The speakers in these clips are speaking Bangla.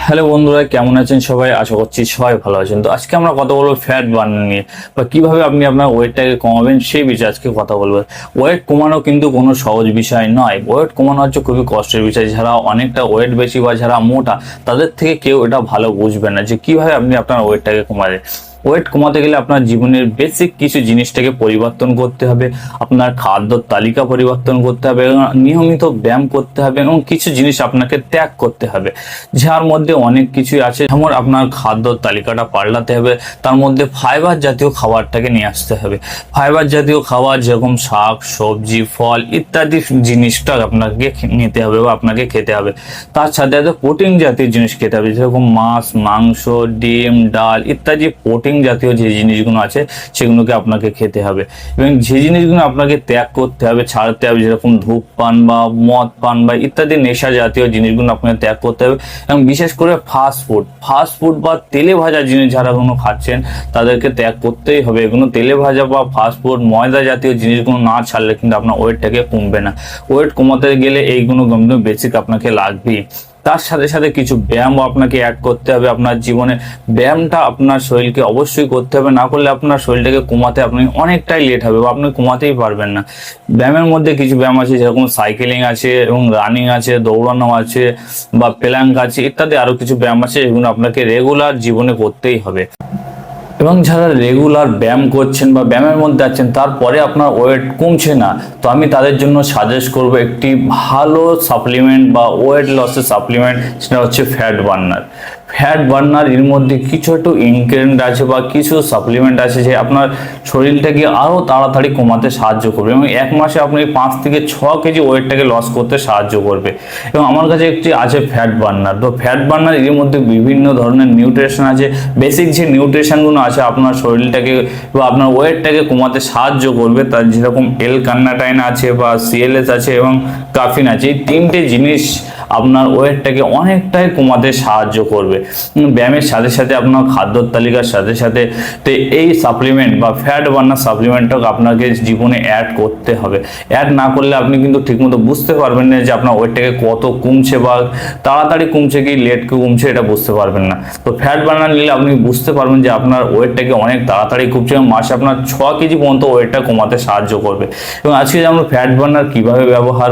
হ্যালো বন্ধুরা, কেমন আছেন সবাই? আশা করছি সবাই ভালো আছেন। তো আজকে আমরা কথা বলবো ফ্যাট বার্ন নিয়ে, বা কিভাবে আপনি আপনার ওয়েটটাকে কমাবেন সেই বিষয়ে আজকে কথা বলবো। ওয়েট কমানো কিন্তু কোনো সহজ বিষয় নয়। ওয়েট কমানো হচ্ছে খুবই কষ্টের বিষয়। যারা অনেকটা ওয়েট বেশি বা যারা মোটা, তাদের থেকে কেউ এটা ভালো বুঝবে না যে কিভাবে আপনি আপনার ওয়েটটাকে কমাবেন। ওয়েট কমাতে গেলে আপনার জীবনের বেসিক কিছু জিনিসটাকে পরিবর্তন করতে হবে। আপনার খাদ্য তালিকা পরিবর্তন করতে হবে এবং নিয়মিত ব্যায়াম করতে হবে এবং কিছু জিনিস আপনাকে ত্যাগ করতে হবে, যার মধ্যে অনেক কিছুই আছে। যেমন আপনার খাদ্য তালিকাটা পাল্টাতে হবে, তার মধ্যে ফাইবার জাতীয় খাবারটাকে নিয়ে আসতে হবে। ফাইবার জাতীয় খাবার যেরকম শাক সবজি ফল ইত্যাদি জিনিসটা আপনাকে নিতে হবে বা আপনাকে খেতে হবে। তার সাথে সাথে প্রোটিন জাতীয় জিনিস খেতে হবে, যেরকম মাছ মাংস ডিম ডাল ইত্যাদি প্রোটিন জাতীয় যে জিনিসগুলো আছে সেগুলোকে আপনাকে খেতে হবে। এবং যে জিনিসগুলো আপনাকে ত্যাগ করতে হবে, ছাড়তে হবে, যেরকম ধূমপান বা মদ পান বা ইত্যাদি নেশা জাতীয় জিনিসগুলো আপনাকে ত্যাগ করতে হবে। এবং বিশেষ করে ফাস্ট ফুড বা তেলে ভাজা জিনিস যারা কোনো খাচ্ছেন তাদেরকে ত্যাগ করতেই হবে। এগুলো তেলে ভাজা বা ফাস্ট ফুড ময়দা জাতীয় জিনিসগুলো না ছাড়লে কিন্তু আপনার ওয়েটটাকে কমবে না। ওয়েট কমাতে গেলে এইগুলো বেসিক আপনাকে লাগবেই। তার সাথে সাথে কিছু ব্যায়ামও আপনাকে অ্যাড করতে হবে আপনার জীবনে। ব্যায়ামটা আপনার শরীরকে অবশ্যই করতে হবে, না করলে আপনার শরীরটাকে কমাতে আপনি অনেকটাই লেট হবে বা আপনি কমাতেই পারবেন না। ব্যায়ামের মধ্যে কিছু ব্যায়াম আছে, যেরকম সাইকেলিং আছে এবং রানিং আছে, দৌড়ানো আছে বা প্ল্যাঙ্ক আছে ইত্যাদি আরো কিছু ব্যায়াম আছে, এগুলো আপনাকে রেগুলার জীবনে করতেই হবে। এবং যারা রেগুলার ব্যায়াম করছেন বা ব্যায়ামের মধ্যে আছেন তারপরে আপনার ওয়েট কমছে না, তো আমি তাদের জন্য সাজেস্ট করব একটি ভালো সাপ্লিমেন্ট বা ওয়েট লসের সাপ্লিমেন্ট, সেটা হচ্ছে ফ্যাট বার্নার। এর মধ্যে কিছু একটু ইনগ্রেডিয়েন্ট আছে বা কিছু সাপ্লিমেন্ট আছে যে আপনার শরীরটাকে আরও তাড়াতাড়ি কমাতে সাহায্য করবে এবং এক মাসে আপনি 5 থেকে 6 কেজি ওয়েটটাকে লস করতে সাহায্য করবে। এবং আমার কাছে একটি আছে ফ্যাট বার্নার। তো ফ্যাট বার্নার এর মধ্যে বিভিন্ন ধরনের নিউট্রিশন আছে, বেসিক যে নিউট্রিশনগুলো আছে আপনার শরীরটাকে বা আপনার ওয়েটটাকে কমাতে সাহায্য করবে। তার যেরকম এল কার্নাটাইন আছে বা সিএলএস আছে এবং কাফিন আছে, এই তিনটে জিনিস আপনার ওয়েটটাকে অনেকটাই কমাতে সাহায্য করবে। ব্যায়ামের সাথে সাথে আপনার খাদ্য তালিকার সাথে সাথে তো এই সাপ্লিমেন্ট বা ফ্যাট বার্নার সাপ্লিমেন্টটাকে আপনাকে জীবনে অ্যাড করতে হবে। অ্যাড না করলে আপনি কিন্তু ঠিকমতো বুঝতে পারবেন না যে আপনার ওয়েটটাকে কত কমছে বা তাড়াতাড়ি কমছে কি লেট কমছে, এটা বুঝতে পারবেন না। তো ফ্যাট বার্নার নিলে আপনি বুঝতে পারবেন যে আপনার ওয়েটটাকে অনেক তাড়াতাড়ি কমছে এবং মাসে আপনার 6 কেজি পর্যন্ত ওয়েটটা কমাতে সাহায্য করবে। এবং আজকে আমরা ফ্যাট বার্নার কিভাবে ব্যবহার,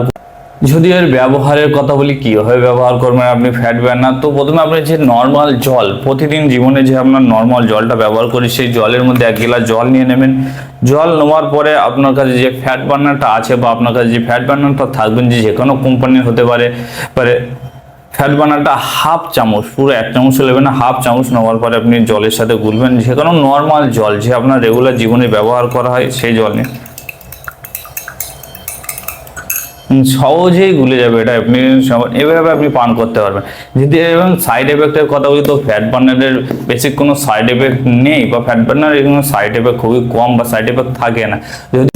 যদি এর ব্যবহারের কথা বলি, কিভাবে ব্যবহার করবেন আপনি ফ্যাট বার্নার। তো প্রথমে আপনি যে নর্মাল জল, প্রতিদিন জীবনে যে আপনার নর্মাল জলটা ব্যবহার করি সেই জলের মধ্যে 1 গ্লাস জল নিয়ে নেবেন। জল নেওয়ার পরে আপনার কাছে যে ফ্যাট বার্নারটা আছে বা আপনার কাছে যে ফ্যাট বার্নারটা থাকবেন, যে কোনো কোম্পানির হতে পারে ফ্যাট বার্নারটা হাফ চামচ, পুরো 1 চামচ নেবেন না, হাফ চামচ নেওয়ার পরে আপনি জলের সাথে গুলবেন। যে কোনো নর্মাল জল যে আপনার রেগুলার জীবনে ব্যবহার করা হয় সেই জল নিয়ে সহজেই গুলে যাবে। এটা আপনি এভাবে আপনি পান করতে পারবেন। যদি এবং সাইড এফেক্টের কথা বলি, তো ফ্যাট বার্নারের বেসিক কোনো সাইড এফেক্ট নেই বা ফ্যাট বার্নারের কোনো সাইড এফেক্ট খুবই কম বা সাইড এফেক্ট থাকে না।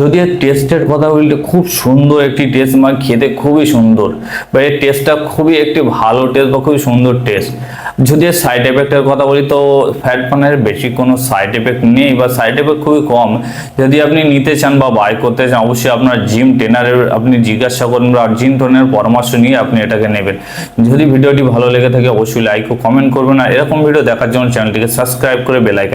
যদি এর টেস্টের কথা বলি, খুব সুন্দর একটি টেস্ট, মানে খেতে খুবই সুন্দর বা এর টেস্টটা খুবই একটি ভালো টেস্ট বা খুবই সুন্দর টেস্ট। যদি এর সাইড এফেক্টের কথা বলি, তো ফ্যাট বার্নারের বেশি কোনো সাইড এফেক্ট নেই বা সাইড এফেক্ট খুবই কম। যদি আপনি নিতে চান বা বাই করতে চান, অবশ্যই আপনার জিম ট্রেনারের আপনি জিজ্ঞাসা করুন বা জিম ট্রেনারের পরামর্শ নিয়ে আপনি এটাকে নেবেন। যদি ভিডিওটি ভালো লেগে থাকে অবশ্যই লাইক ও কমেন্ট করবেন, আর এরকম ভিডিও দেখার জন্য চ্যানেলটিকে সাবস্ক্রাইব করে বেল আইকন